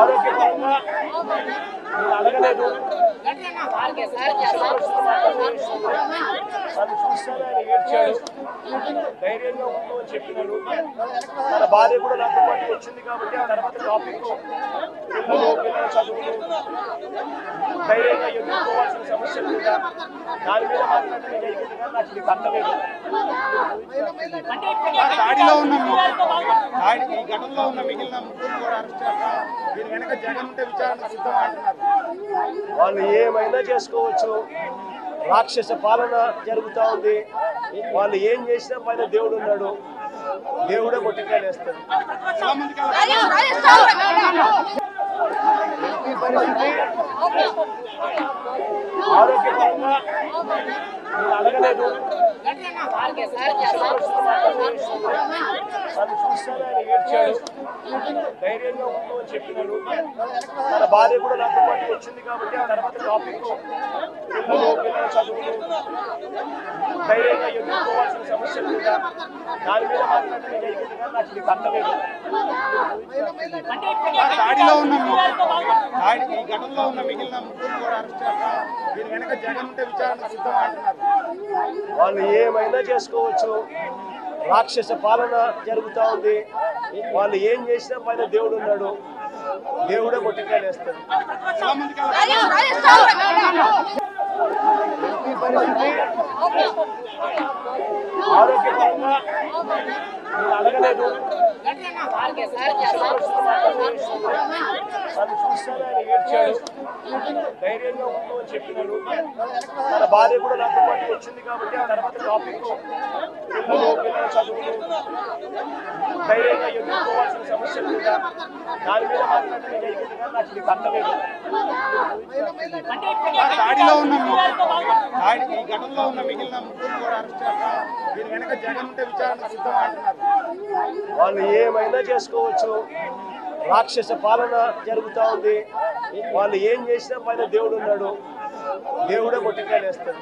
ఆరోగ్యపరంగా అడగలేదు. నన్ను చూస్తాను, ఆయన ఏడ్చాడు. ధైర్యంగా ఉండు అని చెప్పినాడు. తన భార్య కూడా నాతో పాటు వచ్చింది కాబట్టి ఆ తర్వాత టాపిక్ పిల్లల చదువులు ధైర్యంగా ఎదుర్కోవాల్సిన సమస్యలు మీద దాని మీద మాట్లాడటం జరిగింది. కానీ నాకు ఇది కట్టలేదు. దాడిలో ఉన్న ఈ ఘటనలో ఉన్న మిగిలిన ముగ్గురు కూడా అరెస్ట్ చేస్తారు. దీని వెనక జగన్ ఉంటే విచారణ సిద్ధం అంటున్నారు. వాళ్ళు ఏమైనా చేసుకోవచ్చు. రాక్షస పాలన జరుగుతూ ఉంది. వాళ్ళు ఏం చేసినా పైన దేవుడు ఉన్నాడు. దేవుడే మొట్టికాయలు వేస్తాడు. ఆరోగ్యపరంగా అడగలేదు. నన్ను చూస్తాను, ఆయన ఏడ్చాడు. ధైర్యంగా ఉండు అని చెప్పినాడు. తన భార్య కూడా నాతో పాటు వచ్చింది కాబట్టి ఆ తర్వాత టాపిక్ పిల్లల చదువులు ధైర్యంగా ఎదుర్కోవాల్సిన సమస్యల మీద దాని మీద మాట్లాడటం జరిగింది. కానీ నాకు ఇది కట్టలేదు. దాడిలో ఉన్న ఈ ఘటనలో ఉన్న మిగిలిన ముగ్గురు కూడా అరెస్ట్ చేస్తారు. దీని వెనక జగన్ ఉంటే విచారణ సిద్ధం అంటున్నారు. వాళ్ళు ఏమైనా చేసుకోవచ్చు. రాక్షస పాలన జరుగుతూ ఉంది. వాళ్ళు ఏం చేసినా పైన దేవుడు ఉన్నాడు. దేవుడే మొట్టికాయలు వేస్తాడు. ఆరోగ్యపరంగా అడగలేదు. నన్ను చూస్తాను, ఆయన ఏడ్చాడు. ధైర్యంగా ఉండు అని చెప్పినాడు. తన భార్య కూడా నాతో పాటు వచ్చింది కాబట్టి ఆ తర్వాత టాపిక్ పిల్లల చదువులు ధైర్యంగా ఎదుర్కోవాల్సిన సమస్యల మీద దాని మీద మాట్లాడటం జరిగింది. కానీ నాకు ఇది కట్టలేదు. దాడిలో ఉన్న ఈ ఘటనలో ఉన్న మిగిలిన ముగ్గురు కూడా అరెస్ట్ చేస్తారు. దీని వెనక జగన్ ఉంటే విచారణ సిద్ధం అంటున్నారు. వాళ్ళు ఏమైనా చేసుకోవచ్చు. రాక్షస పాలన జరుగుతూ ఉంది. వాళ్ళు ఏం చేసినా పైన దేవుడు ఉన్నాడు. దేవుడే మొట్టికాయలు వేస్తాడు.